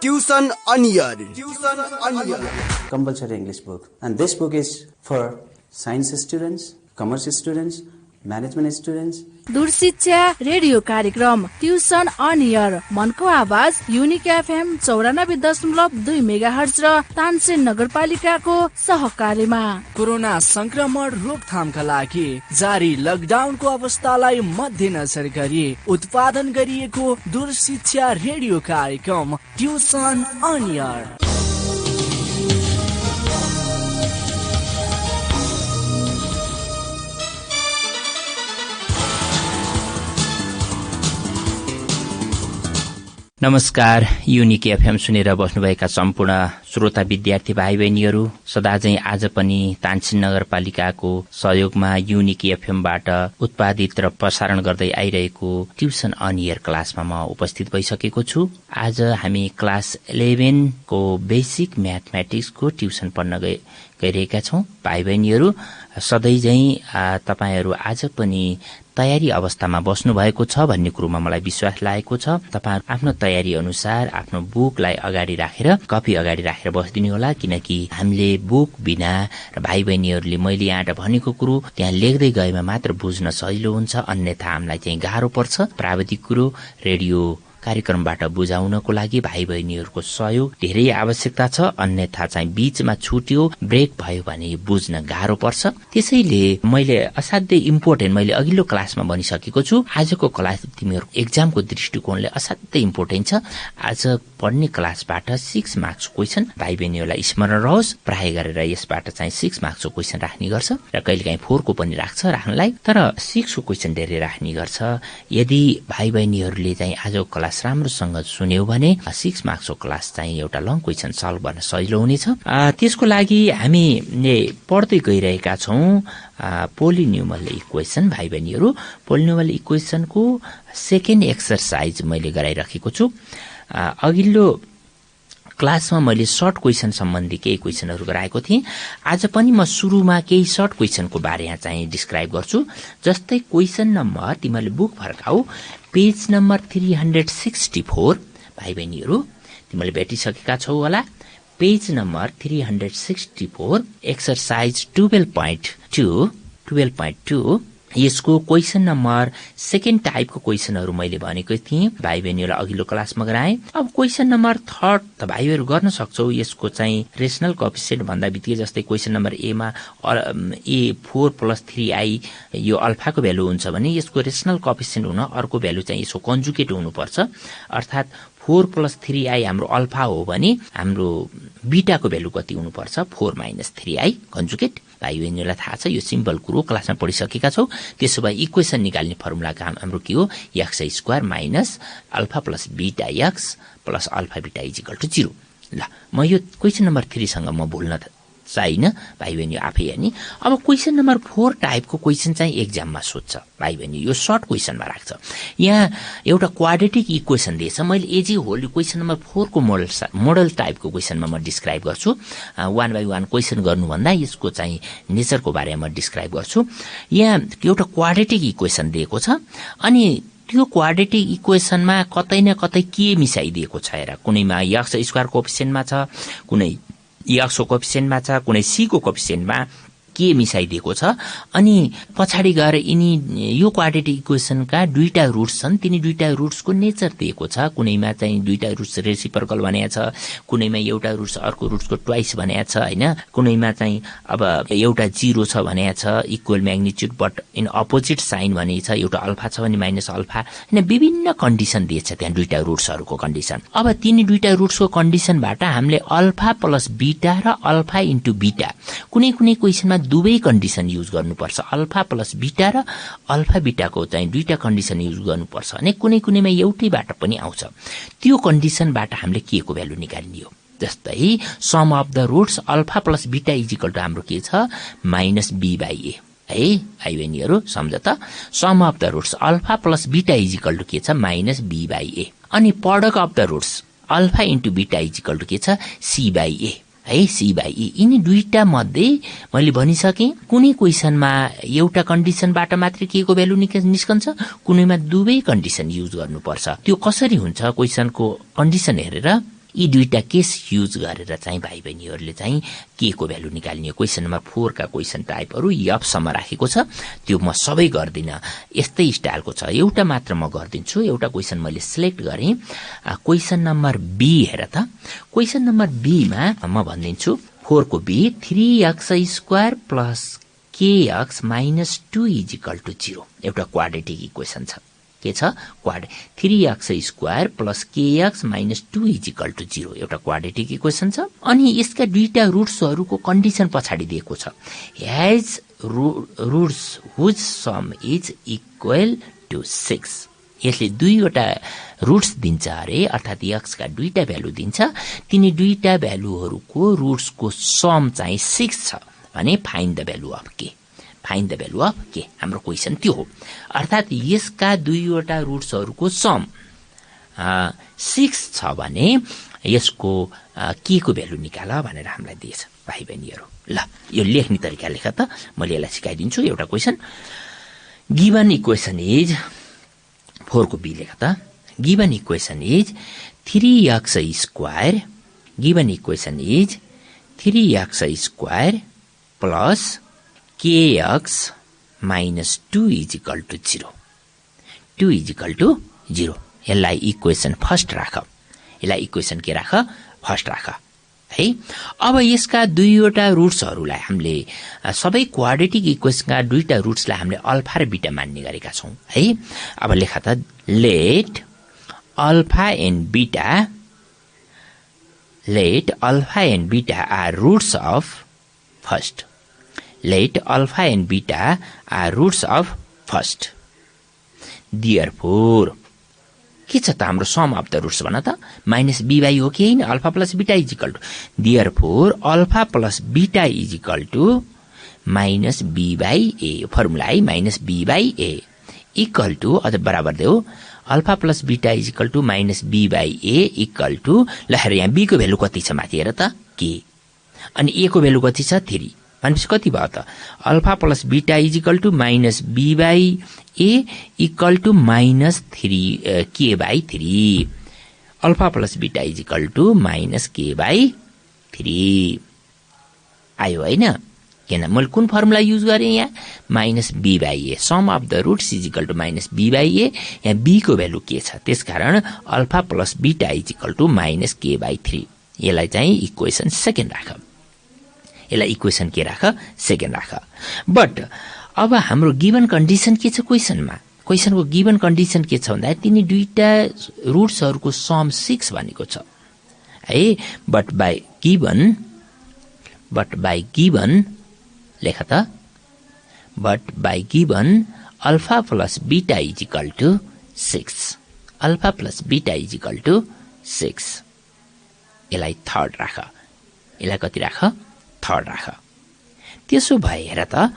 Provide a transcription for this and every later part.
Tuition on Air. Compulsory English book, and this book is for science students, commerce students, management students. दूर शिक्षा radio कार्यक्रम tuition on air मनको आवाज unique FM 94.2 megahertz र तानसेन नगरपालिकाको सहकार्यमा कोरोना संक्रमण रोकथामका लागि जारी लकडाउनको अवस्थालाई मध्यनजर गरी उत्पादन गरिएको दूर शिक्षा रेडियो कार्यक्रम ट्युसन अन एयर। नमस्कार, युनिक एफएम सुनेर बस्नुभएका सम्पूर्ण श्रोता विद्यार्थी भाइ बहिनीहरू, सदाझै आज पनि तानसेन नगरपालिकाको सहयोगमा युनिक एफएमबाट उत्पादित र प्रसारण गर्दै आइरहेको ट्युसन अन एयर क्लासमा म उपस्थित भइसकेको छु। आज हामी क्लास 11 को बेसिक म्याथमेटिक्सको ट्युसन पढ्न गइरहेका छौं। भाइ बहिनीहरू, सधैँ झैं तपाईहरू आज पनि तयारी अवस्थामा बस्नु भएको छ भन्ने कुरोमा मलाई विश्वास लागेको छ। तपाईहरु आफ्नो तयारी अनुसार आफ्नो बुकलाई अगाडि राखेर कपी अगाडि राखेर बस्दिनु होला, किनकि हामीले बुक बिना र भाइ बहिनीहरूले मैले यहाँ भनेको कुरो त्यहाँ लेख्दै गएमा मात्र बुझ्न सजिलो हुन्छ, अन्यथा हामीलाई चाहिँ गाह्रो पर्छ। प्राविधिक कुरो रेडियो कार्यक्रमबाट बुझाउनको लागि भाइ बहिनीहरूको सहयोग धेरै आवश्यकता छ, अन्यथा चाहिँ बीचमा छुट्यो ब्रेक भयो भने बुझ्न गाह्रो पर्छ। त्यसैले मैले असाध्यै इम्पोर्टेन्ट मैले अघिल्लो क्लासमा भनिसकेको छु, आजको क्लास तिमीहरूको एक्जामको दृष्टिकोणले असाध्यै इम्पोर्टेन्ट छ। आज पढ्ने क्लासबाट 6 मार्क्स क्वेशन भाइ बहिनीहरूलाई स्मरण रहोस्। प्राय गरेर यसबाट चाहिँ 6 मार्क्सको क्वेशन राख्ने गर्छ र कहिलेकाहीँ 4 को पनि राख्नलाई, तर 6 को क्वेशन धेरै राख्ने गर्छ। यदि भाइ बहिनीहरूले चाहिँ आजको क्लास राम्रोसँग सुन्यौ भने 6 मार्क्सको क्लास चाहिँ एउटा लङ क्वेशन सल्भ गर्न सजिलो हुनेछ। त्यसको लागि हामीले पढ्दै गइरहेका छौं पोलिनोमियल इक्वेसन। भाइ बहिनीहरू, पोलिनोमियल इक्वेसनको सेकेन्ड एक्सरसाइज मैले गराइराखेको छु। अघिल्लो क्लासमा मैले सर्ट क्वेशन सम्बन्धी केही क्वेशनहरू गराएको थिएँ। आज पनि म सुरुमा केही सर्ट क्वेशनको बारेमा चाहिँ डिस्क्राइब गर्छु। जस्तै क्वेशन नम्बर, तिमीले बुक फर्काऊ, पेज नम्बर 364। भाइ बहिनीहरू, तिमीले भेटिसकेका छौ होला। पेज नम्बर 364 एक्सरसाइज 12.2 यसको क्वेशन नम्बर सेकेन्ड टाइपको क्वेशनहरू मैले भनेको थिएँ भाइ बहिनीहरूलाई अघिल्लो क्लासमा गराएँ। अब क्वेशन नम्बर थर्ड त भाइहरू गर्न सक्छौ। यसको चाहिँ रेशनल कोएफिसिएन्ट भन्दा बित्तिकै जस्तै क्वेशन नम्बर एमा A4 + 3i यो अल्फाको भ्यालु हुन्छ भने यसको रेशनल कोएफिसिएन्ट हुन अर्को भ्यालु चाहिँ यसको कन्जुगेट हुनुपर्छ। अर्थात् 4 + 3i हाम्रो अल्फा हो भने हाम्रो बीटाको भ्यालु कति हुनुपर्छ? 4 - 3i कन्जुगेट। भाइ बहिनीहरूलाई थाहा छ, यो सिम्पल कुरो क्लासमा पढिसकेका छौ। त्यसो भए इक्वेसन निकाल्ने फर्मुला हाम्रो के हो? x² - alpha + beta x + alpha beta = 0। ल, म यो क्वेशन नम्बर 3 सँग म भुल्न चाहिन भाइ बहिनी, आफै हेर्ने। अब क्वेशन नम्बर 4 टाइपको क्वेशन चाहिँ एक्जाममा सोध्छ भाइ बहिनी, यो सर्ट क्वेशनमा राख्छ। यहाँ एउटा क्वाड्रेटिक इक्वेसन दिएछ, मैले as a whole question number 4 को मोडल टाइपको क्वेशनमा म डिस्क्राइब गर्छु। 1 by 1 क्वेशन गर्नुभन्दा यसको चाहिँ नेचरको बारेमा म डिस्क्राइब गर्छु। यहाँ एउटा क्वाड्रेटिक इक्वेसन दिएको छ, अनि त्यो क्वाड्रेटिक इक्वेसनमा कतै न कतै के मिसाइदिएको छ हेर। कुनैमा x² कोएफिसिएन्टमा छ, कुनै x को कोएफिसिएन्टमा छ, कुनै c को कोएफिसिएन्टमा के मिसाइदिएको छ। अनि पछाडि गएर यो क्वाड्रेटिक इक्वेसनका दुईटा रुट्स छन्, तिनी दुईटा रुट्सको नेचर दिएको छ। कुनैमा चाहिँ दुईटा रुट्स रेसिप्रोकल भनेको छ, कुनैमा एउटा रुट्स अर्को रुट्सको ट्वाइस भनेको छ हैन, कुनैमा चाहिँ अब एउटा 0 छ भनेको छ, equal magnitude but in opposite sign भनेको छ, एउटा अल्फा छ भने माइनस अल्फा हैन, विभिन्न कन्डिसन दिएछ त्यहाँ दुईटा रुट्सहरुको कन्डिसन। अब तिनी दुईटा रुट्सको कन्डिसनबाट हामीले अल्फा प्लस बीटा र अल्फा इन्टु बीटा कुनै कुनै क्वेशनमा दुवै कन्डिसन युज गर्नुपर्छ। अल्फा प्लस बीटा र अल्फा बीटाको चाहिँ दुईटा कन्डिसन युज गर्नुपर्छ भने कुनै कुनैमा एउटैबाट पनि आउँछ। त्यो कन्डिसनबाट हामीले के को भ्यालु निकाल्ने हो? जस्तै sum of the roots alpha plus beta equal to हाम्रो के छ? माइनस बी बाई ए है भाइ बहिनीहरू सम्झ त। Sum of the roots alpha plus beta equal to के छ? Minus be by A. अनि product of the roots alpha into beta equal to के छ? सी बाई ए है, सी बाई ए। यिनी दुईटा मध्ये मैले भनिसकेँ कुनै क्वेशनमा एउटा कन्डिसनबाट मात्रै के को भ्यालु निस्कन्छ, कुनैमा दुवै कन्डिसन युज गर्नुपर्छ। त्यो कसरी हुन्छ? क्वेशनको कन्डिसन हेरेर यी दुईटा केस युज गरेर चाहिँ भाइ बहिनीहरूले चाहिँ के को भ्यालु निकाल्ने क्वेशन नम्बर 4 का क्वेशन टाइपहरू यपसम्म राखेको छ। त्यो म सबै गर्दिन, यस्तै स्टाइलको छ, एउटा मात्र म गर्दिन्छु। एउटा क्वेशन मैले सिलेक्ट गरेँ, क्वेशन नम्बर बी। हेर त क्वेशन नम्बर बी मा म भनिदिन्छु 4 को B 3x² plus kx minus 2 is equal to 0। एउटा क्वाड्रेटिक इक्वेसन छ। के छ? 3x² plus kx minus 2 is equal to 0 एउटा क्वाड्रेटिक इक्वेसन छ। अनि यसका दुईटा रुट्सहरूको कन्डिसन पछाडि दिएको छ, has roots whose sum is equal to 6। यसले दुईवटा रुट्स दिन्छ अरे, अर्थात x का दुईटा भ्यालु दिन्छ, तिनी दुईटा भ्यालुहरूको रुट्सको सम चाहिँ 6 छ भने फाइन्ड द भ्यालु अफ के। फाइन्ड द भ्यालु अफ के हाम्रो क्वेशन त्यो हो। अर्थात यसका दुईवटा रुट्सहरूको सम 6 छ भने यसको के को भ्यालु निकाल भनेर हामीलाई दिएछ भाइ बहिनीहरू। ल यो लेख्ने तरिका लेख त, मैले यसलाई सिकाइदिन्छु। एउटा क्वेशन गिवन इक्वेसन इज 4 को बी लेख त। Given equation is 3x², given equation is 3x² plus kx minus 2 is equal to 0। 2 is equal to 0 यसलाई इक्वेसन फर्स्ट राख, यसलाई इक्वेसन के राख? फर्स्ट राख है। अब यसका दुईवटा रुट्सहरूलाई हामीले सबै क्वाड्रेटिक इक्वेसनका दुईटा रुट्सलाई हामीले अल्फा र बीटा मान्ने गरेका छौं है। अब लेख त let alpha and beta are roots of first. Let alpha and beta are roots of first. Therefore के छ त हाम्रो सम अफ द रुट्स भन त? माइनस बी बाई हो कि हैन? Alpha plus beta is equal to therefore alpha plus beta is equal to minus be by a. Formula है minus be by A equal to अझ बराबर देऊ alpha plus beta is equal to minus be by A equal to. ल हेर यहाँ b को value कति छ माथि हेर त के, अनि ए को भ्यालु कति छ 3 भनेपछि कति भयो त? Alpha plus beta is equal to minus be by A equal to minus 3 K by 3। Alpha plus beta is equal to minus के बाई 3 आयो हैन? किन मैले कुन फर्मुला युज गरेँ यहाँ? Minus be by a. Sum of the roots is equal to minus be by a. यहाँ b को भ्यालु के छ, त्यसकारण alpha plus beta is equal to minus के बाई 3। यसलाई चाहिँ इक्वेसन सेकेन्ड राख, यसलाई इक्वेसन के राख? सेकेन्ड राख। बट अब हाम्रो गिवन कन्डिसन के छ क्वेसनमा? क्वेसनको गिवन कन्डिसन के छ भन्दा तिनी दुईटा रुट्सहरूको सम 6 भनेको छ है। बट बाई गिवन लेख त, but by given alpha plus beta is equal to 6। Alpha plus beta is equal to 6 यसलाई थर्ड राख, यसलाई कति राख? थर्ड राख। त्यसो भए हेर त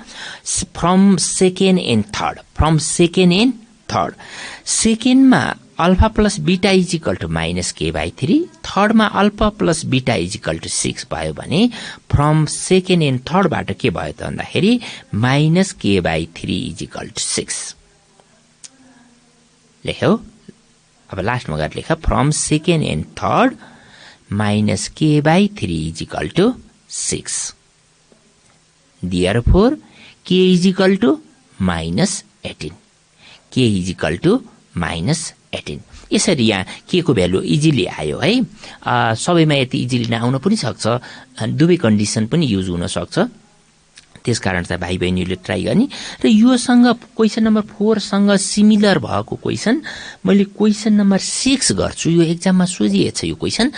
from second and third, from second and third. सेकेन्डमा alpha plus beta is equal to minus के बाई 3, थर्डमा alpha plus beta is equal to 6 भयो भने फ्रम सेकेन्ड एन्ड थर्डबाट के भयो त भन्दाखेरि माइनस के बाई 3 इजिकल टु 6 लेख्यौ। अब लास्टमा गएर लेख from second and third minus के by 3 is equal to 6। Therefore, k is equal to minus 18। k is equal to minus 18। यसरी यहाँ के को भ्यालु इजिली आयो है। सबैमा यति इजिली नआउन पनि सक्छ, दुवै कन्डिसन पनि युज हुन सक्छ। त्यसकारण चाहिँ भाइ बहिनीहरूले ट्राई गर्ने। र योसँग क्वेसन नम्बर 4 सँग सिमिलर भएको क्वेसन मैले क्वेसन नम्बर 6 गर्छु। यो एक्जाममा सोधिएछ यो क्वेसन।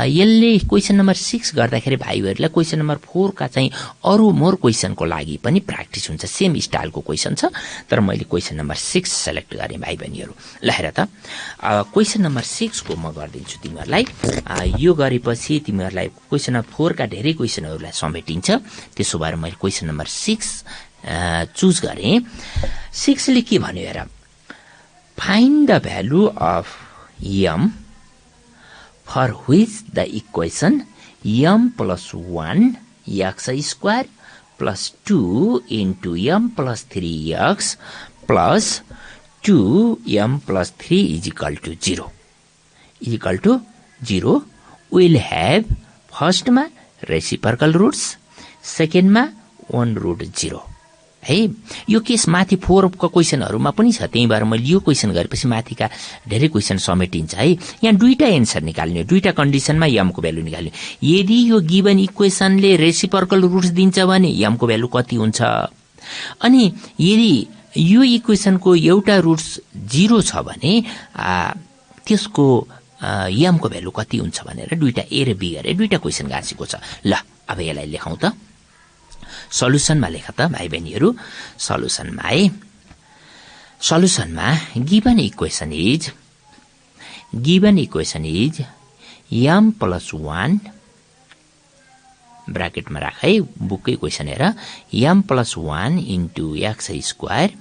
यसले क्वेसन नम्बर 6 गर्दाखेरि भाइहरुलाई क्वेसन नम्बर 4 का चाहिँ अरु मोर क्वेसनको लागि पनि प्र्याक्टिस हुन्छ। सेम स्टाइलको क्वेसन छ, तर मैले क्वेसन नम्बर 6 सेलेक्ट गरे भाइ बहिनीहरु। ल हेर त क्वेसन नम्बर 6 को म गर्दिन्छु तिमीहरुलाई। यो गरेपछि तिमीहरुलाई क्वेसन नम्बर 4 का धेरै क्वेसनहरुलाई समेटिन्छ। त्यसो भएर मैले क्वेसन नम्बर 6 चुज गरे। 6 ले के भन्यो हेर, find the value of m for which the equation m plus 1 x square plus 2 into m plus 3x plus 2m plus 3 is equal to 0 is equal to 0 will have फर्स्टमा रेसिप्रोकल रुट्स, सेकेन्डमा 1√0 है। यो case माथि 4 को क्वेशनहरुमा पनि छ, त्यही भएर मैले यो क्वेशन गरेपछि माथिका धेरै क्वेशन समेटिन्छ है। यहाँ दुईटा एन्सर निकाल्ने, दुईटा कन्डिसनमा m को भ्यालु निकाल्ने। यदि यो गिवन इक्वेशनले रेसिप्रोकल रुट्स दिन्छ भने m को भ्यालु कति हुन्छ, अनि यदि यो इक्वेशनको एउटा रुट्स 0 छ भने त्यसको m को भ्यालु कति हुन्छ भनेर दुईटा a र b गरे दुईटा क्वेशन गाँसेको छ। ल अब यसलाई लेखौं त, सल्युसनमा लेख त भाइ बहिनीहरु। सल्युसनमा है, सल्युसनमा गिवन इक्वेशन इज m + 1 ब्राकेटमा राख है, बुककै क्वेशन हेर, m + 1 * x²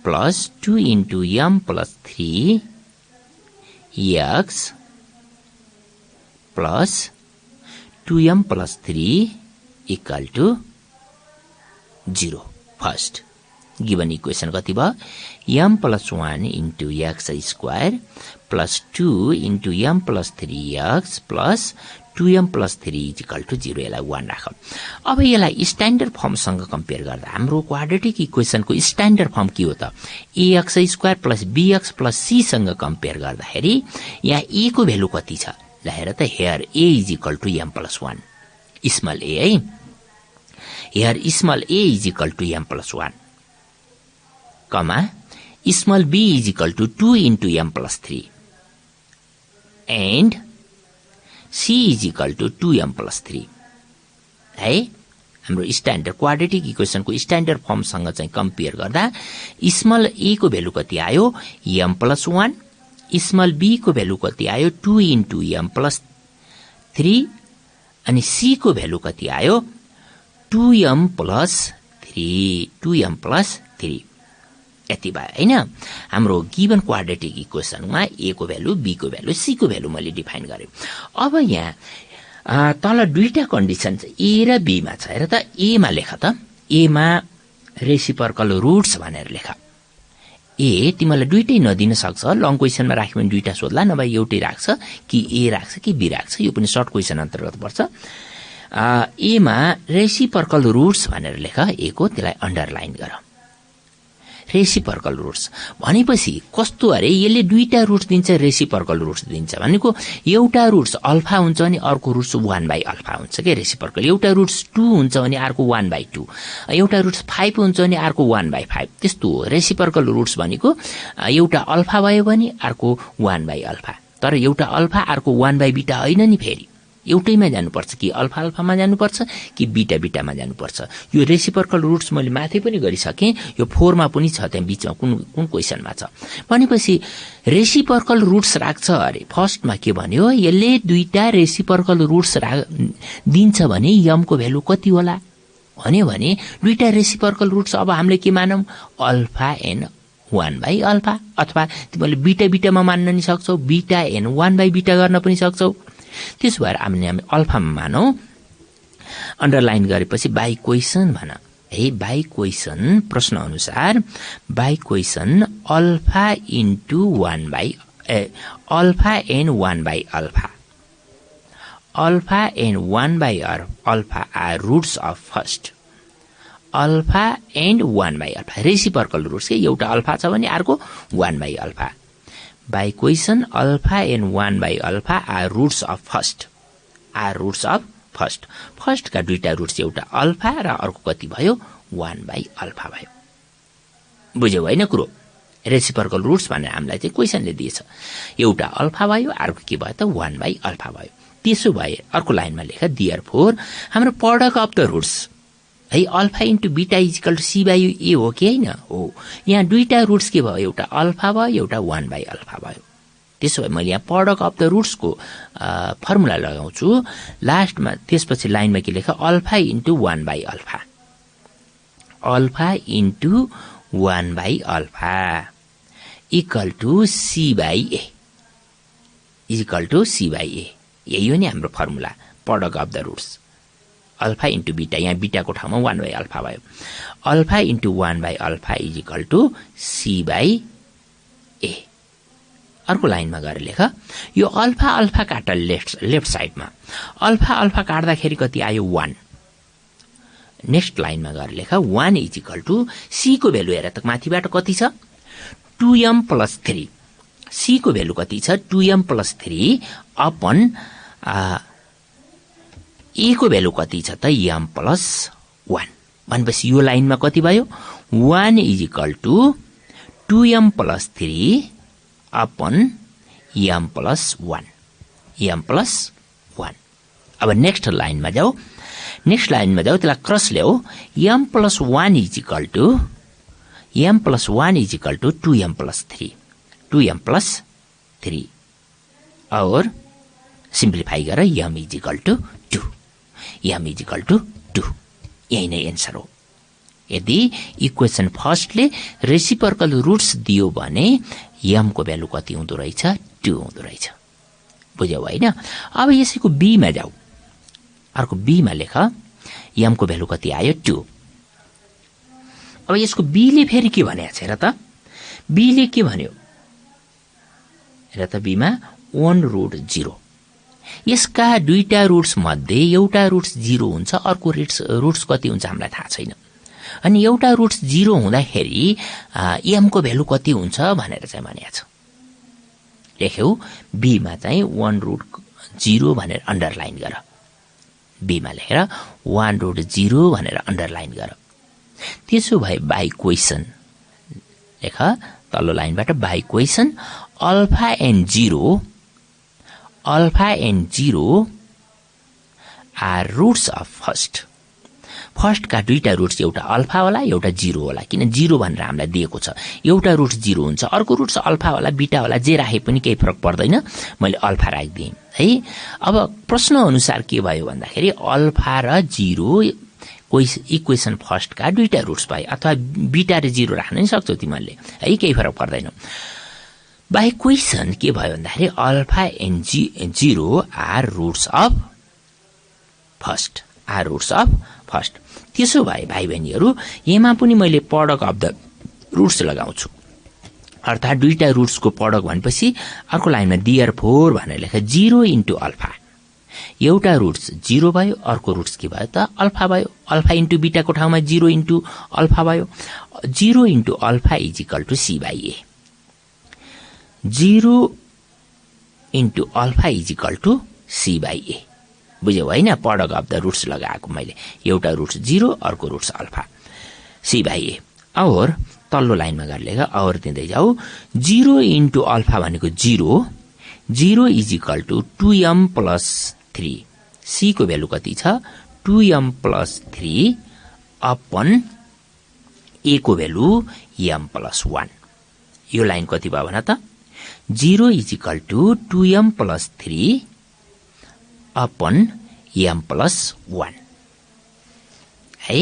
+ 2 * m + 3 x plus 2m plus 3 equal to 0. First, given equation कति भयो? m plus 1 into x square plus 2 into m plus 3x plus 2m plus 3 is equal to 0. यसलाई 1 राख। अब यसलाई standard फर्मसँग compare गर्दा हाम्रो quadratic इक्वेशनको standard form के हो त? ax square plus bx plus c सँग कम्पेयर गर्दाखेरि यहाँ a को भ्यालु कति छ? ल हेर त, here a is equal to m plus 1, small a है। here small a is equal to m plus 1, comma small b is equal to 2 into m plus 3 and c is equal to 2m plus 3 है। हाम्रो standard quadratic इक्वेशनको standard फर्मसँग चाहिँ compare गर्दा small a को value कति आयो? m plus 1, small b को value कति आयो? 2 into m plus 3 अनि c को भ्यालु कति आयो? 2m plus 3 यति भयो हैन। हाम्रो गिवन क्वाड्रेटिक इक्वेशनमा a को भ्यालु, b को भ्यालु, c को भ्यालु मैले डिफाइन गरे। अब यहाँ तल दुईटा कन्डिसन छ, a र b मा छ। हेर त, a मा लेख त, a मा रेसिप्रोकल रुट्स भनेर लेख। ए तिमीलाई दुईटै नदिन सक्छ, लङ क्वेशनमा राख्यो भने दुईटा सोध्ला, नभए एउटै राख्छ कि ए राख्छ कि बी राख्छ, यो पनि सर्ट क्वेशन अन्तर्गत पर्छ। ए मा रेसिप्रोकल रुट्स भनेर लेख, ए को त्यसलाई अन्डरलाइन गर। रेसिप्रोकल रुट्स भनेपछि कस्तो अरे, यसले दुईटा रुट्स दिन्छ, रेसिप्रोकल रुट्स दिन्छ भनेको एउटा रुट्स अल्फा हुन्छ भने अर्को रुट्स 1/अल्फा हुन्छ के रेसिप्रोकल। एउटा रुट्स 2 हुन्छ भने अर्को 1/2, एउटा रुट्स 5 हुन्छ भने अर्को 1/5, त्यस्तो हो रेसिप्रोकल रुट्स भनेको। एउटा अल्फा भयो भने अर्को 1/अल्फा, तर एउटा अल्फा अर्को 1/बीटा हैन नि, फेरि एउटैमा जानुपर्छ, कि अल्फा अल्फामा जानुपर्छ कि बीटा बीटामा जानुपर्छ। यो रेसिप्रोकल रुट्स मैले माथि पनि गरिसके, यो 4 मा पनि छ, त्यहाँ बीचमा कुन क्वेशनमा छ भनेपछि रेसिप्रोकल रुट्स राख्छ अरे। फर्स्टमा के भन्यो, यसले दुईटा रेसिप्रोकल रुट्स दिन्छ भने m को भ्यालु कति होला भन्यो भने दुईटा रेसिप्रोकल रुट्स अब हामीले के मानौं? अल्फा एन 1/अल्फा, अथवा तिमीले बीटा बीटामा मान्न नि सक्छौ, बीटा एन 1/बीटा गर्न पनि सक्छौ। त्यसो भएर हामीले अल्फामा मानौं, अन्डरलाइन गरेपछि बाइ क्वेशन भन है। बाइ क्वेशन प्रश्न अनुसार by question alpha into 1/ alpha and 1/अल्फा, अल्फा एन 1/अल्फा are roots of first, alpha and 1/अल्फा रेसिप्रोकल रुट्स के, एउटा अल्फा छ भने अर्को 1/अल्फा। By equation alpha and 1/अल्फा are roots of first, are roots of first. First का दुईटा रुट्स एउटा अल्फा र अर्को कति भयो? 1/अल्फा भयो। बुझ्यौ हैन कुरो? रेसिप्रोकल रुट्स भनेर हामीलाई चाहिँ क्वेशनले दिएछ, एउटा अल्फा भयो, अर्को के भयो त? 1/अल्फा भयो। त्यसो भए अर्को लाइनमा लेख, देयरफोर हाम्रो प्रोडक्ट अफ द रुट्स है, alpha into beta is equal to c/a हो कि हैन? हो। यहाँ दुईटा रुट्स के भयो? एउटा अल्फा भयो, एउटा 1/अल्फा भयो। त्यसो भए मैले यहाँ प्रोडक्ट अफ द रुट्सको फर्मुला लगाउँछु लास्टमा, त्यसपछि लाइनमा के लेख? अल्फा इन्टु 1/अल्फा, अल्फा इन्टु 1/अल्फा equal to c/a, equal to c/a। यही हो नि हाम्रो formula, product of the roots alpha into beta, यहाँ बीटाको ठाउँमा 1/अल्फा भयो। अल्फा इन्टु 1/अल्फा इज इक्वल टु c/a। अर्को लाइनमा गएर लेख यो अल्फा अल्फा काट लेफ्ट साइडमा अल्फा अल्फा काट्दाखेरि कति आयो 1 नेक्स्ट लाइनमा गएर लेख 1 इज इक्वल टु सी को भ्यालु हेर त माथिबाट कति छ 2m + 3 सी को भ्यालु कति छ 2m + 3 अपन ए को भ्यालु कति छ त m + 1 भनेपछि यो लाइनमा कति भयो 1 is equal to 2m + 3 upon m + 1 m + 1 अब नेक्स्ट लाइनमा जाऊ त्यसलाई क्रस ल्याऊ m + 1 is equal to 2m + 3 2m + 3 और सिम्प्लिफाई गर m is equal to 2 m is equal to 2 यही नै एन्सर हो। यदि इक्वेसन फर्स्टले रेसिप्रोकल रुट्स दियो भने m को भ्यालु कति हुँदो रहेछ 2 हुँदो रहेछ। बुझ्यौ हैन? अब यसैको b मा जाऊ अर्को b मा लेख m को भ्यालु कति आयो 2। अब यसको b ले फेरि के भनेको छ हेर त b ले के भन्यो हेर त b मा 1√0 यसका दुईटा रुट्स मध्ये एउटा रुट्स 0 हुन्छ अर्को रुट्स कति हुन्छ हामीलाई थाहा छैन अनि एउटा रुट्स 0 हुँदाखेरि m को भ्यालु कति हुन्छ भनेर चाहिँ भनेको छ। लेख्यौ b मा चाहिँ 1√0 भनेर अन्डरलाइन गर b मा लेखेर 1√0 भनेर अन्डरलाइन गर। त्यसो भए बाइ क्वेसन लेख तल्लो लाइनबाट by question alpha and 0 are roots of first का दुईटा रुट्स एउटा अल्फा होला एउटा 0 होला किन 0 भनेर हामीलाई दिएको छ एउटा रुट्स 0 हुन्छ अर्को रुट्स अल्फा होला बीटा होला जे राखे पनि केही फरक पर्दैन मैले अल्फा राखिदिएँ है। अब प्रश्न अनुसार के भयो भन्दाखेरि अल्फा र 0 इक्वेसन फर्स्ट का दुईटा रुट्स भयो अथवा बीटा र 0 राख्न नि सक्छौ तिमीले है केही फरक पर्दैन। बाइ क्वेसन के भयो भन्दाखेरि alpha and 0 are roots of first त्यसो भए भाइ बहिनीहरू यमा पनि मैले प्रोडक्ट अफ द रुट्स लगाउँछु अर्थात् दुईटा रुट्सको प्रोडक्ट भनेपछि अर्को लाइनमा देयरफोर भनेर लेख 0 इन्टु अल्फा एउटा रुट्स 0 भयो अर्को रुट्स के भयो त अल्फा भयो अल्फा इन्टु बीटाको ठाउँमा 0 इन्टु अल्फा भयो 0 into alpha is equal to c by a 0 into alpha is equal to c by a बुझ्यौ हैन? प्रोडक्ट अफ द रुट्स लगाएको मैले एउटा रुट्स 0 अर्को roots alpha c by a और तल्लो लाइनमा गएर लेख और दिँदै जाऊ 0 इन्टु अल्फा भनेको 0 is equal to 2m + 3 c को भ्यालु कति छ 2m + 3 अपन a को भ्यालु m + 1 यो लाइन कति भयो भन त 0 is equal to 2m + 3 upon m + 1 है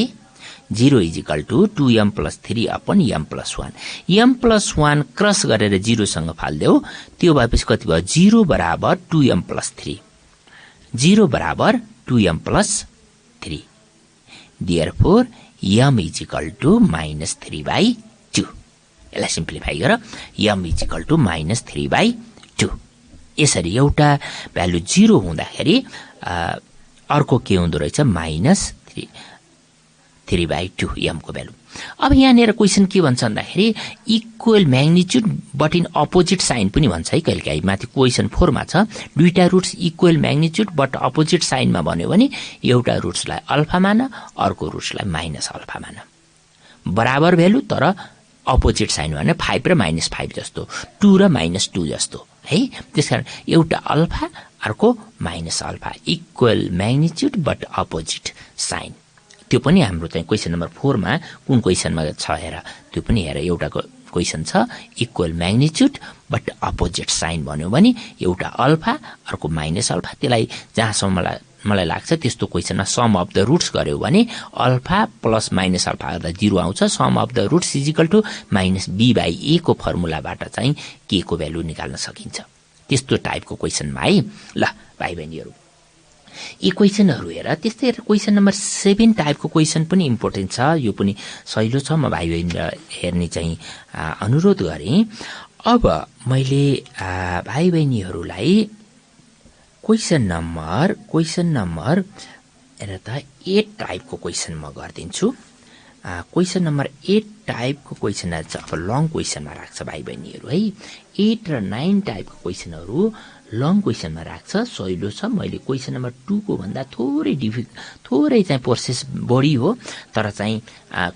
0 is equal to 2m + 3 upon m + 1 m + 1 cross गरेर 0 सँग फाल्देऊ त्यो भएपछि कति भयो 0 बराबर 2m + 3 0 बराबर 2m + 3 therefore m is equal to -3/2 यसलाई सिम्प्लिफाई गर m इज इक्वल टु -3/2 यसरी एउटा भ्यालु 0 हुँदाखेरि अर्को के हुँदो रहेछ -3/2 m को भ्यालु। अब यहाँनिर क्वेसन के भन्छ भन्दाखेरि equal magnitude but in opposite sign पनि भन्छ है कहिलेकाहीँ माथि क्वेसन 4 मा छ दुईटा roots equal magnitude but opposite साइनमा भन्यो भने एउटा रुट्सलाई अल्फा मान अर्को रुट्सलाई माइनस अल्फा मान बराबर भ्यालु तर अपोजिट साइन भने 5 र -5 जस्तो 2 र -2 जस्तो है। त्यसकारण एउटा अल्फा अर्को minus alpha equal magnitude but opposite sign त्यो पनि हाम्रो चाहिँ क्वेसन नम्बर 4 मा कुन क्वेसनमा छ हेर त्यो पनि हेर एउटा क्वेसन छ equal magnitude but opposite sign भन्यो भने एउटा अल्फा अर्को माइनस अल्फा त्यसलाई जहाँसम्म मलाई लाग्छ त्यस्तो क्वेसनमा सम अफ द रुट्स गर्यो भने अल्फा प्लस माइनस अल्फा गर्दा 0 आउँछ sum of the roots is equal to -b/a को फर्मुलाबाट चाहिँ k को भ्यालु निकाल्न सकिन्छ त्यस्तो टाइपको क्वेसनमा है। ल भाइ बहिनीहरू इक्वेसनहरु हेर त्यस्तै क्वेसन नम्बर 7 टाइपको क्वेसन पनि इम्पोर्टेन्ट छ यो पनि सजिलो छ म भाइ बहिनीलाई हेर्ने चाहिँ अनुरोध गरे अब मैले भाइ बहिनीहरूलाई क्वेसन नम्बर हेर त 8 टाइपको क्वेसन म गरिदिन्छु। क्वेसन नम्बर 8 टाइपको क्वेसनहरू चाहिँ अब लङ क्वेसनमा राख्छ भाइ बहिनीहरू है। 8 र 9 टाइपको क्वेसनहरू लङ क्वेसनमा राख्छ, सहिलो छ। मैले क्वेसन नम्बर 2 को भन्दा थोरै चाहिँ प्रोसेस बढी हो, तर चाहिँ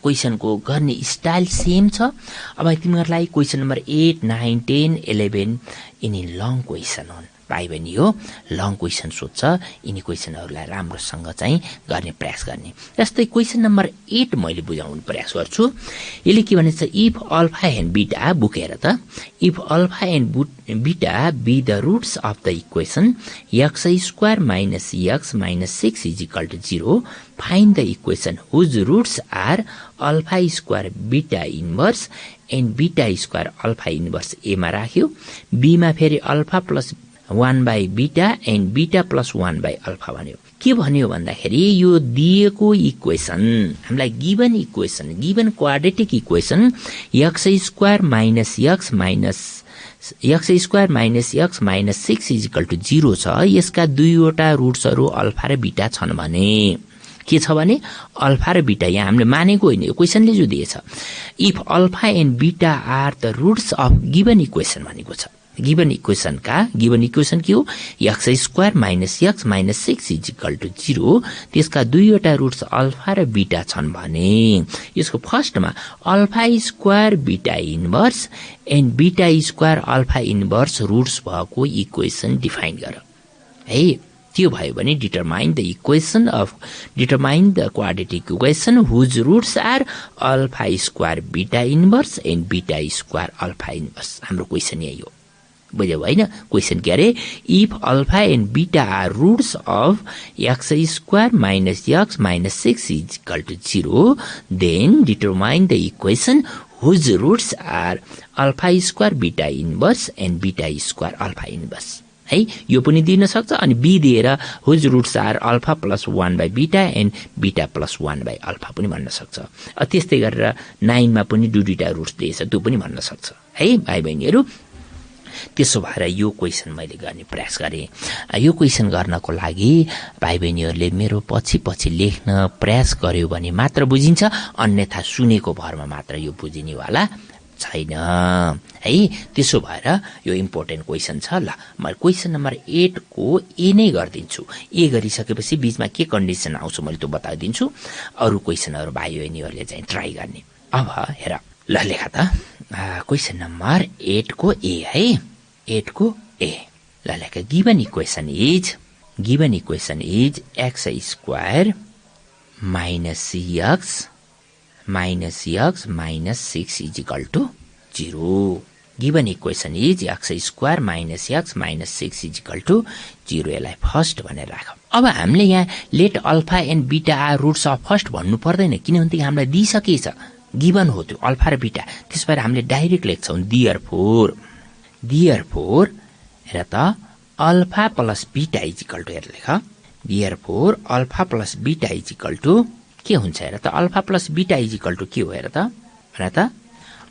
क्वेसनको गर्ने स्टाइल सेम छ। अब तिमीहरूलाई क्वेसन नम्बर 8, 9, 10, 11 यिनी लङ क्वेसन हुन् भाइ बहिनी हो। लङ क्वेसन सोध्छ, यिनी क्वेसनहरूलाई राम्रोसँग चाहिँ गर्ने प्रयास गर्ने। जस्तै क्वेसन नम्बर 8 मैले बुझाउने प्रयास गर्छु। यसले के भनेछ, if alpha and beta, book हेर त, if alpha and beta be the roots of the equation x square minus x minus 6 is equal to 0, find the equation whose roots are alpha square beta inverse and beta square alpha inverse. A मा राख्यो, B मा फेरि alpha plus 1 by beta and beta plus 1 by alpha भन्यो। के भन्यो भन्दाखेरि यो दिएको इक्वेसन, हामीलाई given equation, given quadratic equation x square minus x minus 6 is equal to 0 छ। यसका दुईवटा रुट्सहरू अल्फा र बीटा छन् भने के छ भने अल्फा र बीटा, यहाँ हामीले मानेको होइन, यो क्वेसनले जो दिएछ। If alpha and beta are the roots of given equation भनेको छ। गिभन इक्वेसन के हो, x square minus x minus 6 is equal to 0, त्यसका दुईवटा रुट्स अल्फा र बीटा छन् भने यसको फर्स्टमा alpha square beta inverse and beta square alpha inverse roots भएको इक्वेसन डिफाइन गर है। त्यो भयो भने determine the quadratic equation whose roots are alpha square beta inverse and beta square alpha inverse. हाम्रो क्वेसन यही हो, बुझ्यौ होइन? क्वेसन के अरे, if alpha and beta are roots of x square minus x minus 6 is equal to 0, then determine the equation whose roots are alpha square beta inverse and beta square alpha inverse है। यो पनि दिन सक्छ। अनि बी दिएर whose roots are alpha plus 1 by beta and beta plus 1 by alpha पनि भन्न सक्छ। त्यस्तै गरेर 9 मा पनि दुईटा रुट्स दिएछ, त्यो पनि भन्न सक्छ है भाइ बहिनीहरू। त्यसो भएर यो क्वेसन मैले गर्ने प्रयास गरेँ। यो क्वेसन गर्नको लागि भाइ बहिनीहरूले मेरो पछि लेख्न प्रयास गर्यो भने मात्र बुझिन्छ, अन्यथा सुनेको भरमा मात्र यो बुझिनेवाला छैन है। त्यसो भएर यो इम्पोर्टेन्ट क्वेसन छ। ल, म क्वेसन नम्बर 8 को ए नै गरिदिन्छु। ए गरिसकेपछि बीचमा के कन्डिसन आउँछ मैले त्यो बताइदिन्छु। अरू क्वेसनहरू भाइ बहिनीहरूले चाहिँ ट्राई गर्ने। अब हेर, ल लेखा त क्वेसन नम्बर 8 को ए है। 8 को ए, ल लेखा, given equation is x square minus x minus 6 is equal to 0। Given equation is x square minus x minus 6 is equal to 0। यसलाई फर्स्ट भनेर राख। अब हामीले यहाँ let alpha and beta are roots of first भन्नु पर्दैन, किनभने हामीलाई दिइसकेछ, गिभन हो त्यो अल्फा र बीटा। त्यस भएर हामीले डाइरेक्ट लेख्छौँ दियरफोर हेर त alpha plus beta is equal to, हेर लेख, therefore alpha plus beta is equal to के हुन्छ हेर त, alpha plus beta is equal to के हो हेर त,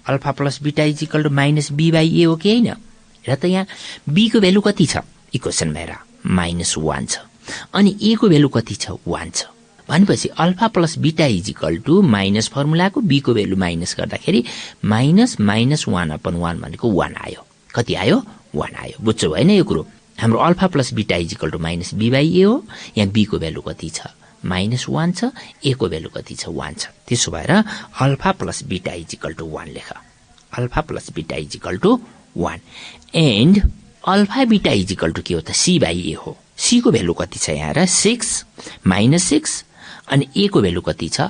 alpha plus beta is equal to minus be by A हो कि होइन? हेर त यहाँ बी को भ्यालु कति छ इक्वेसनमा, हेर -1 छ, अनि ए को भ्यालु कति छ 1 छ। भनेपछि alpha plus beta is equal to minus फर्मुलाको बी को भ्यालु माइनस गर्दाखेरि माइनस 1/1 भनेको 1 आयो। कति आयो? 1 आयो। बुझ्छौ होइन यो कुरो? हाम्रो alpha plus beta is equal to minus be by A हो। यहाँ बी को भ्यालु कति छ? -1 छ। ए को भ्यालु कति छ? 1 छ। त्यसो भएर alpha plus beta is equal to 1 लेख। Alpha plus beta is equal to 1 and alpha beta is equal to के हो त? सी बाई ए हो। सी को भ्यालु कति छ यहाँ र 6 -6 अनि ए को भ्यालु कति छ?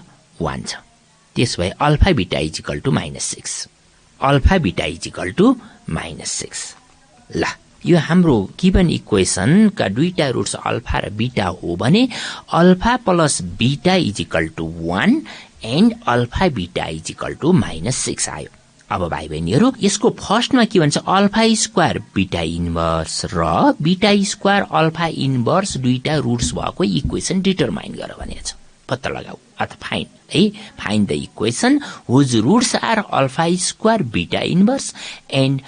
1 छ। त्यसो भए alpha beta is equal to -6। Alpha beta is equal to -6। ल, यो हाम्रो गिभन इक्वेसन का दुईटा रुट्स अल्फा र बीटा हो भने alpha plus beta is equal to 1 and alpha beta is equal to -6 आयो। अब भाइ बहिनीहरू यसको फर्स्टमा के भन्छ? अल्फा स्क्वायर बीटा इन्भर्स र बीटा स्क्वायर अल्फा इन्भर्स दुईटा रुट्स भएको इक्वेसन डिटरमाइन गर भनेको छ। पत्ता लगाऊ अथवा फाइन्ड है, find the equation whose roots are alpha square beta inverse and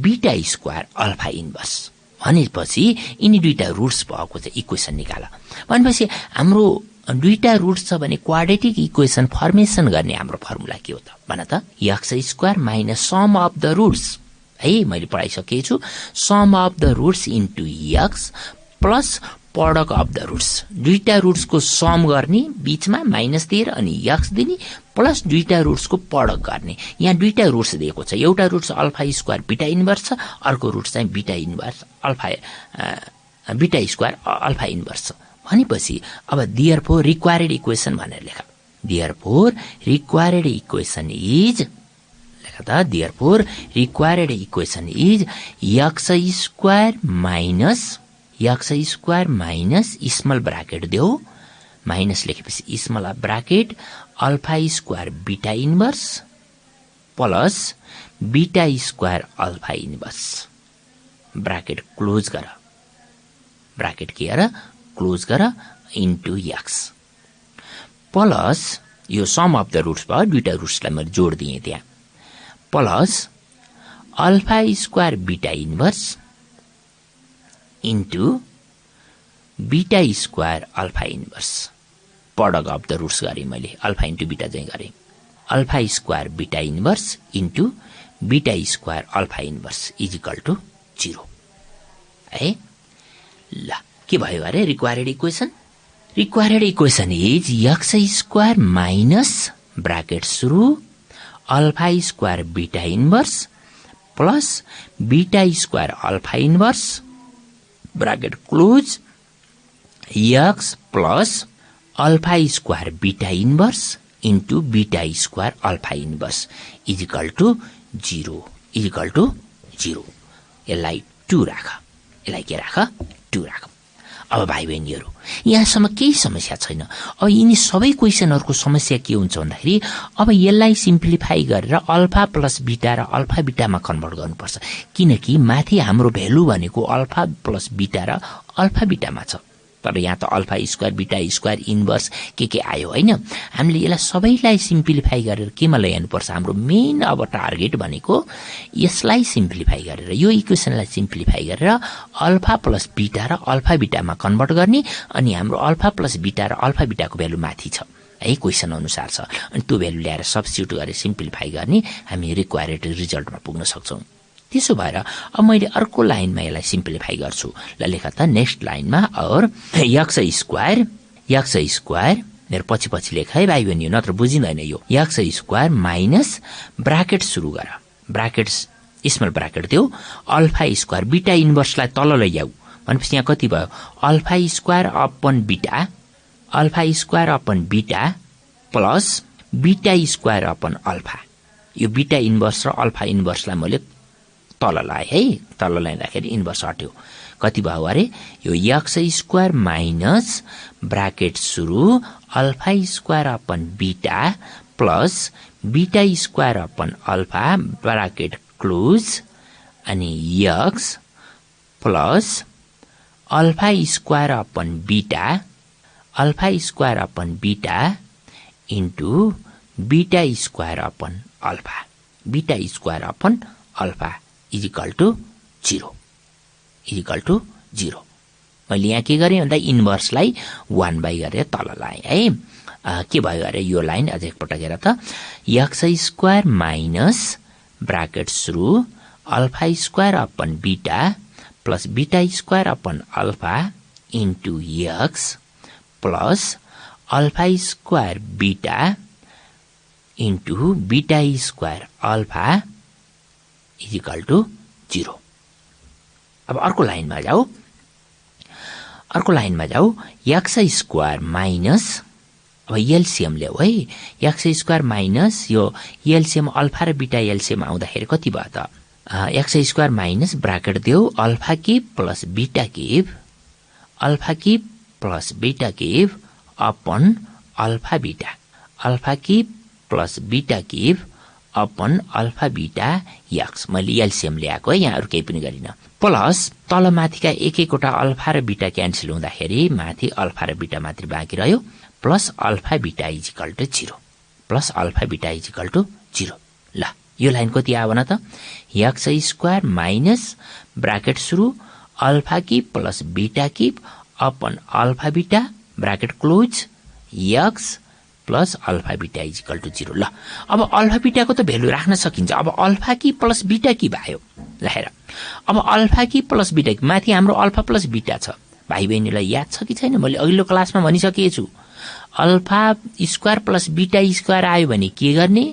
beta square alpha inverse भनेपछि यिनी दुईटा रुट्स भएको चाहिँ इक्वेसन निकाल भनेपछि हाम्रो दुईटा रुट्स छ भने क्वाड्रेटिक इक्वेसन फर्मेसन गर्ने हाम्रो फर्मुला के हो त भन त x square minus sum of the roots है मैले पढाइसकेको छु sum of the roots into x plus product of the roots दुईटा रुट्सको सम गर्ने बीचमा माइनस दिएर अनि एक्स दिने प्लस दुईटा रुट्सको प्रोडक्ट गर्ने यहाँ दुईटा रुट्स दिएको छ एउटा roots alpha square beta inverse छ अर्को रुट्स चाहिँ beta inverse alpha beta square alpha inverse छ भनेपछि अब देयरफोर रिक्वायर्ड इक्वेसन भनेर लेख देयरफोर रिक्वायर्ड इक्वेसन इज लेख त therefore required equation is x square minus small bracket देऊ माइनस लेखेपछि small bracket alpha square beta inverse plus beta square alpha inverse bracket close गर ब्राकेट के गर close गर इन्टु एक्स प्लस यो some of the roots भयो दुईटा रुट्सलाई मैले जोड दिएँ त्यहाँ plus alpha square beta inverse into beta square alpha inverse product of the roots गरेँ मैले अल्फा इन्टु बीटा चाहिँ गरेँ alpha square beta inverse into beta square alpha inverse is equal to 0 है ल के भयो अरे required equation is x square minus bracket सुरु alpha square beta inverse plus beta square alpha inverse bracket close x plus alpha square beta inverse into beta square alpha inverse is equal to 0 यसलाई 2 राख यसलाई के राख 2 राख अब भाइ बहिनीहरू यहाँसम्म केही समस्या छैन अब यिनी सबै क्वेसनहरूको समस्या के हुन्छ भन्दाखेरि अब यसलाई सिम्प्लिफाई गरेर अल्फा प्लस बीटा र अल्फा बीटामा कन्भर्ट गर्नुपर्छ किनकि माथि हाम्रो भ्यालु भनेको अल्फा प्लस बीटा र अल्फा बीटामा छ तर यहाँ त alpha square beta square inverse के आयो हैन हामीले यसलाई सबैलाई सिम्प्लिफाई गरेर केमा ल्याउनुपर्छ हाम्रो मेन अब टार्गेट भनेको यसलाई सिम्प्लिफाई गरेर यो इक्वेसनलाई सिम्प्लिफाई गरेर अल्फा प्लस बीटा र अल्फा बीटामा कन्भर्ट गर्ने अनि हाम्रो अल्फा प्लस बीटा र अल्फा बीटाको भ्यालु माथि छ है क्वेसन अनुसार छ अनि त्यो भ्यालु ल्याएर सब्स्टिट्युट गरेर सिम्प्लिफाई गर्ने हामी रिक्वायर्ड रिजल्टमा पुग्न सक्छौं त्यसो भएर अब मैले अर्को लाइनमा यसलाई सिम्प्लिफाई गर्छु ल लेख त नेक्स्ट लाइनमा और एक्स स्क्वायर मेरो पछि लेख है भाइ बहिनी नत्र बुझिदैन यो एक्स स्क्वायर माइनस ब्राकेट सुरु गर ब्राकेट स्मल ब्राकेट देऊ अल्फा स्क्वायर बीटा इन्भर्सलाई तल लैजाऊ भनेपछि यहाँ कति भयो alpha square upon beta plus beta square upon alpha यो बीटा इन्भर्स र अल्फा इन्भर्सलाई मैले तल लाए है तल ल्याउँदाखेरि इन्भर्स हट्यो कति भयो अरे यो एक्स स्क्वायर माइनस ब्राकेट सुरु alpha square upon beta plus beta square upon alpha bracket close अनि x plus alpha square upon beta into beta square upon alpha is equal to 0 मैले यहाँ के गरेँ भन्दा इन्भर्सलाई 1/, गरेर तल लाएँ है के भयो अरे यो लाइन अझ एकपटक हेर त एक्स स्क्वायर माइनस ब्राकेट सुरु alpha square upon beta plus beta square upon alpha into x plus alpha square beta into beta square alpha is equal to 0 अब अर्को लाइनमा जाऊ एक्स स्क्वायर माइनस अब एलसीएम ल्याऊ है एक्स स्क्वायर माइनस यो LCM alpha र beta LCM आउँदाखेरि कति भयो त एक्स स्क्वायर माइनस ब्राकेट देऊ alpha cube plus beta cube upon alpha cube upon alpha beta x मैले एलसीएम ल्याएको है यहाँ अरु केही पनि गरिन प्लस तल माथिका एकैवटा अल्फा र बीटा क्यान्सल हुँदाखेरि माथि अल्फा र बीटा मात्र बाँकी रह्यो plus alpha beta is equal to 0 ल यो लाइन कति आयो भन त x स्क्वायर माइनस ब्राकेट सुरु alpha cube plus beta cube upon alpha beta bracket close x plus alpha beta is equal to 0। ल अब अल्फा बीटाको त भ्यालु राख्न सकिन्छ। अब alpha cube plus beta cube आयो। ल हेर अब alpha cube plus beta cube माथि हाम्रो अल्फा प्लस बीटा छ। भाइ बहिनीलाई याद छ कि छैन? मैले अघिल्लो क्लासमा भनिसकेको छु। Alpha square plus beta square आयो भने के गर्ने,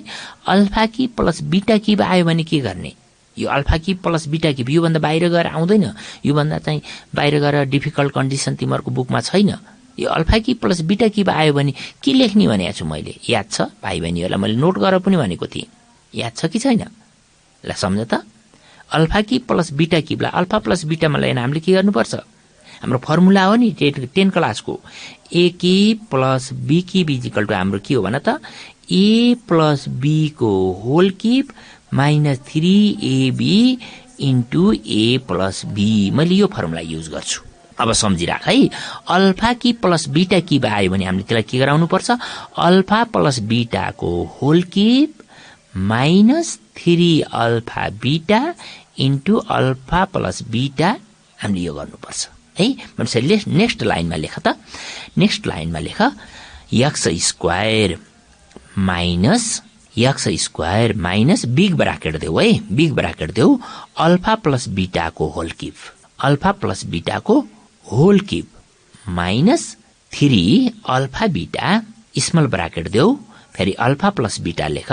alpha cube plus beta cube आयो भने के गर्ने। यो alpha cube plus beta cube योभन्दा बाहिर गएर आउँदैन। योभन्दा चाहिँ बाहिर गएर डिफिकल्ट कन्डिसन तिमीहरूको बुकमा छैन। यो alpha cube plus beta cube आयो भने के लेख्ने भनेको छु मैले, याद छ भाइ बहिनीहरूलाई? मैले नोट गरेर पनि भनेको थिएँ, याद छ कि छैन? ल सम्झ त। अल्फा क्यूब प्लस बीटा क्यूबलाई अल्फा प्लस बीटामा ल्याएर हामीले के गर्नुपर्छ? हाम्रो फर्मुला हो नि 10 क्लासको, A cube plus B cube is equal to हाम्रो के हो भन त ए प्लस बी को whole cube minus 3ab into A plus B. मैले यो फर्मुला युज गर्छु। अब सम्झिराख है। Alpha cube plus beta cube आयो भने हामीले त्यसलाई के गराउनु पर्छ? अल्फा प्लस बीटा को whole cube minus 3 alpha beta into alpha plus beta हामीले यो गर्नुपर्छ है। मान्छेले नेक्स्ट लाइनमा लेख त। नेक्स्ट लाइनमा लेख x square minus big bracket देऊ है, बिग ब्राकेट देऊ अल्फा प्लस बीटा को whole cube, alpha plus beta को whole cube minus 3 alpha beta small bracket देऊ, फेरि अल्फा प्लस बीटा लेख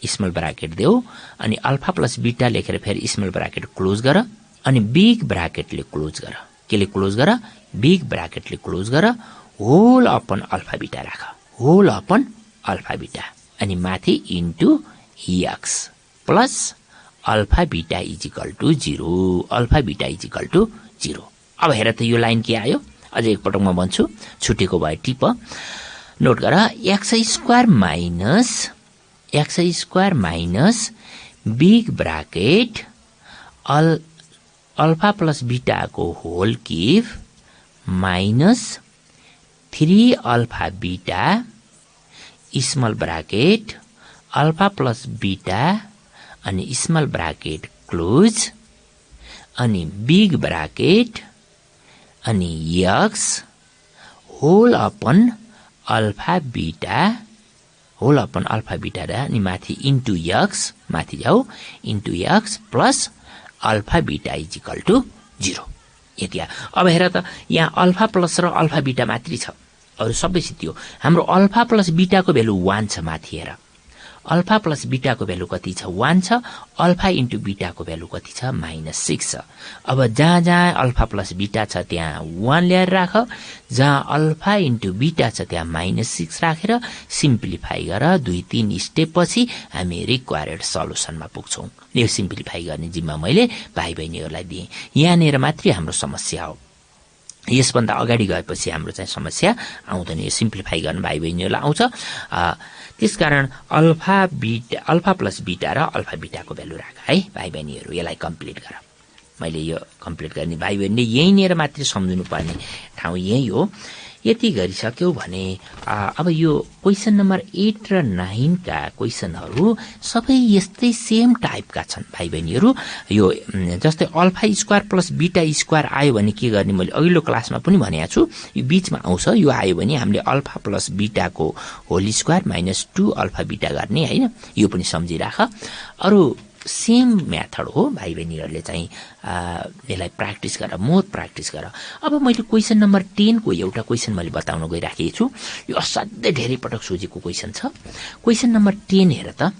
स्मल ब्राकेट देऊ, अनि अल्फा प्लस बीटा लेखेर फेरि स्मल ब्राकेट क्लोज गर, अनि बिग ब्राकेटले क्लोज गर। केले क्लोज गर? बिग ब्राकेटले क्लोज गर, होल अपन अल्फा बीटा राख, होल अपन अल्फा बीटा, अनि माथि into x plus alpha beta is equal to 0, alpha beta is equal to 0। अब हेर त यो लाइन के आयो? अझै एकपटक म भन्छु, छुटेको भए टिप नोट गर। X square minus big bracket alpha plus beta को whole cube minus 3 alpha beta small bracket alpha plus beta अनि स्मल ब्राकेट क्लोज, अनि बिग ब्राकेट अनि x whole upon alpha beta, whole upon alpha beta र अनि माथि into x, माथि जाऊ into x plus alpha beta is equal to 0। यति। अब हेर त यहाँ अल्फा प्लस र अल्फा बीटा मात्रै छ, अरु सबै सिद्धियो। हाम्रो अल्फा प्लस बीटाको भ्यालु 1 छ। माथि हेर अल्फा प्लस बीटाको भ्यालु कति छ? 1 छ। अल्फा इन्टु बीटाको भ्यालु कति छ? -6 छ। अब जहाँ जहाँ अल्फा प्लस बीटा छ त्यहाँ 1 ल्याएर राख, जहाँ अल्फा इन्टु बीटा छ त्यहाँ -6 राखेर सिम्प्लिफाई गर। 2-3 स्टेप पछि हामी रिक्वायर्ड सल्युसनमा पुग्छौं। यो सिम्प्लिफाई गर्ने जिम्मा मैले भाइ बहिनीहरूलाई दिएँ। यहाँनिर मात्रै हाम्रो समस्या हो, यसभन्दा अगाडि गएपछि हाम्रो चाहिँ समस्या आउँदैन। यो सिम्प्लिफाई गर्न भाइ बहिनीहरूलाई आउँछ। त्यसकारण अल्फा प्लस बीटा र अल्फा बीटाको भ्यालु राख है भाइ बहिनीहरू। यसलाई कम्प्लिट गर। मैले यो कम्प्लिट गर्ने भाइ बहिनीले यहीँनिर मात्रै सम्झिनु पर्ने ठाउँ यही हो। यति गरिसक्यौ भने अब यो क्वेशन नम्बर 8 र 9 का क्वेशनहरू सबै यस्तै सेम टाइपका छन् भाइ बहिनीहरू। यो जस्तै alpha square plus beta square आयो भने के गर्ने, मैले अघिल्लो क्लासमा पनि भनेको छु। यो बीचमा आउँछ, यो आयो भने हामीले अल्फा प्लस बीटाको whole square minus 2 alpha beta गर्ने हैन। यो पनि सम्झिराख। अरु सेम मेथड हो भाइ बहिनीहरूले चाहिँ यसलाई प्र्याक्टिस गर, मोर प्र्याक्टिस गर। अब मैले क्वेशन नम्बर 10 को एउटा क्वेशन मैले बताउन गइराखेको छु। यो असाध्यै धेरै पटक सोधेको क्वेशन छ। क्वेशन नम्बर 10 हेर त।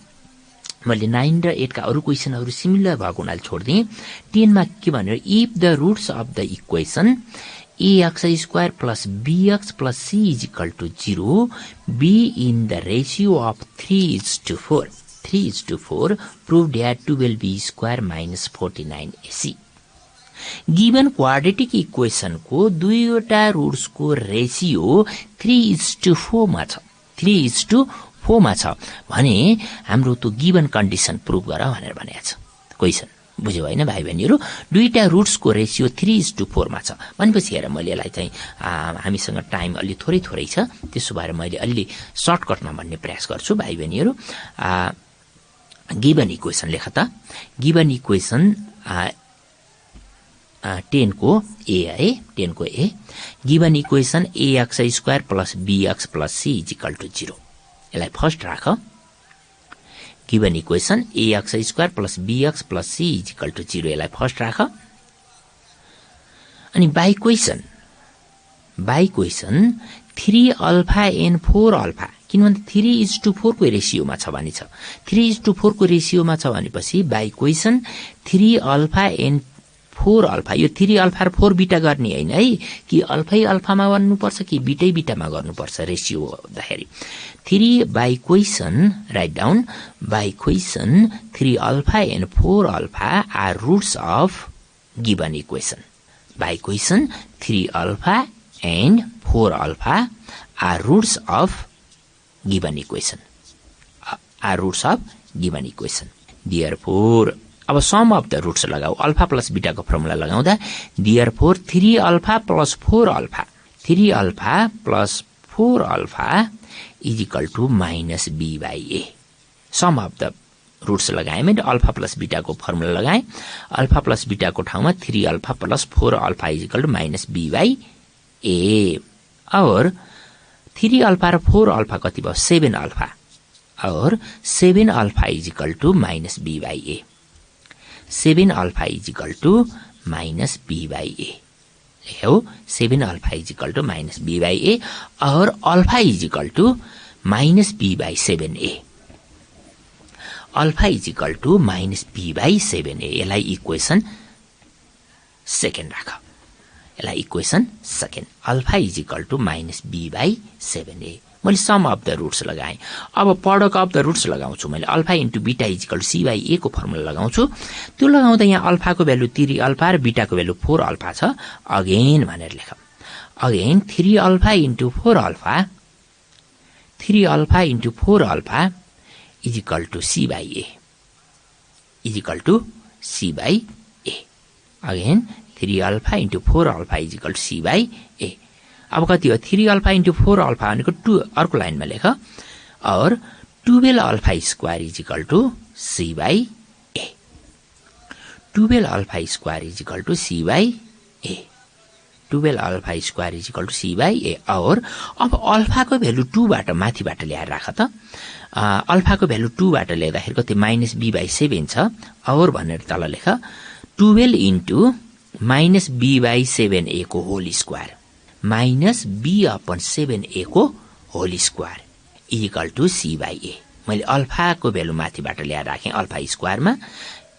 मैले 9 र 8 का अरु क्वेशनहरू सिमिलर भएको हुनाले छोड्दिएँ। 10 मा के भन्यो, if the roots of the equation ax square plus bx plus c is equal to 0 be in the ratio of 3:4. 3:4 proved that 12b square minus 49ac. Given quadratic equation को दुईवटा रूट्स को ratio 3:4 मा छ। 3:4 मा छ भने हाम्रो त्यो गिवन कन्डिसन प्रुभ गर भनेर भनेको छ क्वेशन। बुझ्यो हैन भाइ बहिनीहरु? दुईटा रूट्स को रेशियो 3:4 मा छ भनेपछि हेर मैले यसलाई चाहिँ हामीसँग टाइम अलि थोरै छ, त्यसो भएर मैले अलि सर्टकटमा भन्ने प्रयास गर्छु भाइ बहिनीहरु। गिवन इक्वेसन लेख त गिवन इक्वेसन 10 को ए है 10 को ए given equation ax square plus bx plus c equal to 0 यसलाई फर्स्ट राख given equation ax square plus bx plus c equal to 0 यसलाई फर्स्ट राख अनि by question 3 alpha and 4 alpha किनभने 3:4 को रेशियोमा छ भने छ 3:4 को रेशियोमा छ भनेपछि by question 3 alpha and 4 alpha यो 3 अल्फा र 4 बीटा गर्ने हैन है कि अल्फै अल्फामा गर्नुपर्छ कि बीटै बीटामा गर्नुपर्छ रेशियो हुँदाखेरि 3 by question write down by question 3 alpha and 4 alpha are roots of given equation by question 3 alpha and 4 alpha are roots of given equation therefore अब सम अफ द रुट्स लगाऊ alpha plus बीटाको formula लगाउँदा therefore 3 alpha plus 4 alpha 3 alpha plus 4 alpha is equal to minus b by a sum of the roots लगाएँ मैले alpha plus बीटाको formula लगाएँ alpha plus बीटाको ठाउँमा 3 alpha plus 4 alpha is equal to minus b by a और 3 alpha र 4 alpha कति भयो 7 अल्फा और 7 alpha is equal to minus b by a 7 alpha is equal to minus b by a हो 7 alpha is equal to minus b by a और alpha is equal to minus b by 7a alpha is equal to minus b by 7a यसलाई equation second राख यसलाई equation second alpha is equal to minus b by 7a मैले some of the roots लगाएँ अब product of the roots लगाउँछु मैले alpha into beta is equal to c by a को formula लगाउँछु त्यो लगाउँदा यहाँ अल्फाको भ्यालु 3 अल्फा र बीटाको भ्यालु 4 अल्फा छ अगेन भनेर लेख again 3 alpha into 4 alpha 3 alpha into 4 alpha is equal to c by a is equal to c by a again 3 alpha into 4 alpha is equal to c by a अब कति हो 3 alpha into 4 alpha भनेको 2 अर्को लाइनमा लेख और 12 alpha square is equal to c by a 12 alpha square is equal to c by a 12 alpha square is equal to c by a और अब अल्फाको भ्यालु 2 बाट माथिबाट ल्याएर राख त अल्फाको भ्यालु 2 बाट ल्याउँदाखेरि कति माइनस b बाई 7 छ और भनेर तल लेख 12 into minus b by 7a को whole square minus b upon 7a को whole square is equal to c by a मैले अल्फाको भ्यालु माथिबाट ल्याएर राखेँ अल्फा स्क्वायरमा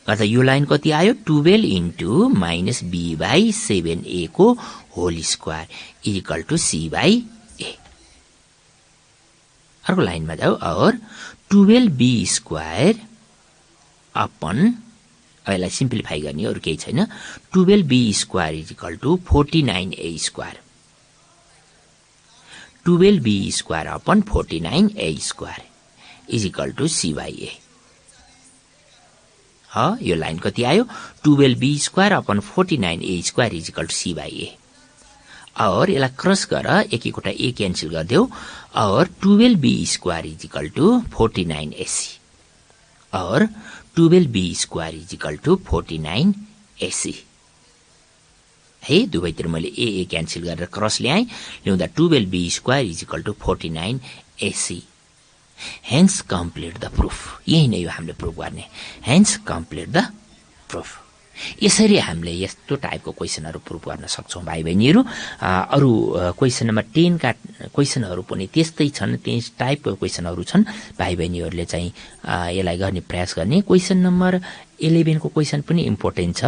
गर्दा यो लाइन कति आयो 12 into minus b by 7a को whole square is equal to c by a अर्को लाइनमा जाऊ और 12b स्क्वायर अपन यसलाई सिम्प्लिफाई गर्ने अरु केही छैन 12b square is equal to 49a square 12b square upon 49a square is equal to c by a यो लाइन कति आयो 12b square upon 49a square is equal to c by a और यसलाई cross गर एक एकवटा a cancel गर्देऊ और 12b square is equal to 49ac और 12b square is equal to 49ac है दुवैतिर मैले a क्यान्सल गरेर क्रस ल्याएँ ल्याउँदा 12b square is equal to 49ac hence complete the proof यही नै हो हामीले प्रुफ गर्ने हेन्स कम्प्लिट द प्रुफ यसरी हामीले यस्तो टाइपको क्वेशनहरु प्रुफ गर्न सक्छौं भाइ बहिनीहरु अरु क्वेशन नम्बर 10 का क्वेशनहरु पनि त्यस्तै छन् त्यस टाइपको क्वेशनहरु छन् भाइ बहिनीहरुले चाहिँ यसलाई गर्ने प्रयास गर्ने क्वेशन नम्बर 11 को क्वेशन पनि इम्पोर्टेन्ट छ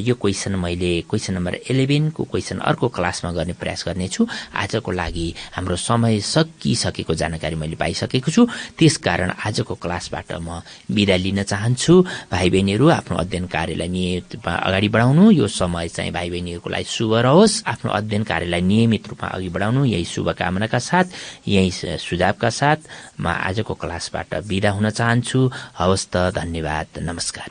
यो क्वेशन मैले क्वेशन नम्बर 11 को क्वेशन अर्को क्लासमा गर्ने प्रयास गर्ने छु आजको लागि हाम्रो समय सकिसकेको जानकारी मैले पाइसकेको छु त्यसकारण आजको क्लासबाट म बिदा लिन चाहन्छु भाइ बहिनीहरु आफ्नो अध्ययन कार्यलाई नियमित अगाडि बढाउनु यो समय चाहिँ भाइ बहिनीहरुको लागि शुभ रहोस् आफ्नो अध्ययन कार्यलाई नियमित रूपमा अघि बढाउनु यही शुभकामनाका साथ यही सुझावका साथ म आजको क्लासबाट बिदा हुन चाहन्छु हवस् त धन्यवाद नमस्कार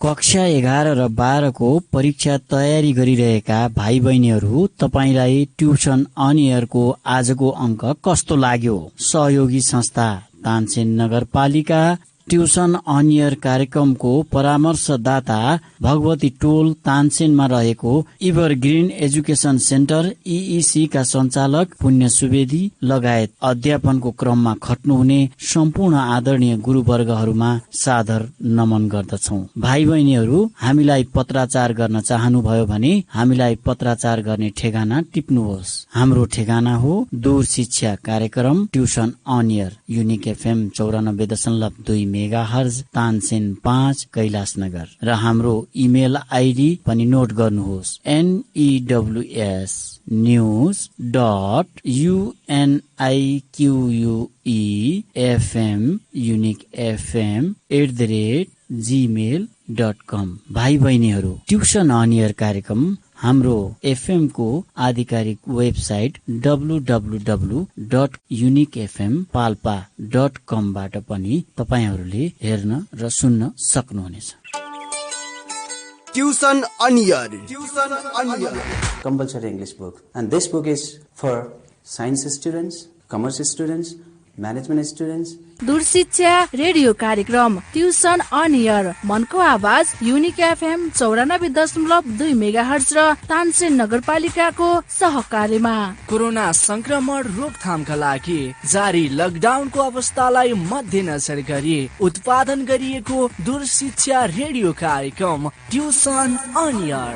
कक्षा 11 र 12 को परीक्षा तयारी गरिरहेका भाइ बहिनीहरू, तपाईलाई ट्युसन अन एयरको आजको अङ्क कस्तो लाग्यो? सहयोगी संस्था तानसेन नगरपालिका ट्युसन अन एयर कार्यक्रमको परामर्शदाता भगवती टोल तानसेनमा रहेको इभरग्रीन एजुकेसन सेन्टर EEC का सञ्चालक पुण्य सुवेदी लगायत अध्यापनको क्रममा खट्नुहुने सम्पूर्ण आदरणीय गुरुवर्गहरूमा सादर नमन गर्दछौं। भाइ बहिनीहरू, हामीलाई पत्राचार गर्न चाहनुभयो भने हामीलाई पत्राचार गर्ने ठेगाना टिप्नुहोस्। हाम्रो ठेगाना हो दूर शिक्षा कार्यक्रम tuition on air, unique FM 94.2 megahertz, Tansen 5, Kailashnagar. र हाम्रो इमेल आइडी पनि नोट गर्नुहोस्, news.uniquefm@gmail.com। भाइ बहिनीहरू, ट्युसन अन एयर कार्यक्रम हाम्रो FM को आधिकारिक वेबसाइट www.uniquefmpalpa.com बाट पनि तपाईहरूले हेर्न र सुन्न सक्नुहुनेछ। Tuition on air, compulsory English book, and this book is for science students, commerce students, management students. दूर शिक्षा रेडियो कार्यक्रम ट्युसन अन एयर, मनको आवाज युनिक FM 94.2 मेगाहर्ज र तानसेन नगरपालिकाको सहकार्यमा। कोरोना संक्रमण रोकथामका लागि जारी लकडाउनको अवस्थालाई मध्यनजर गरी उत्पादन गरिएको दूर शिक्षा रेडियो कार्यक्रम ट्युसन अन एयर।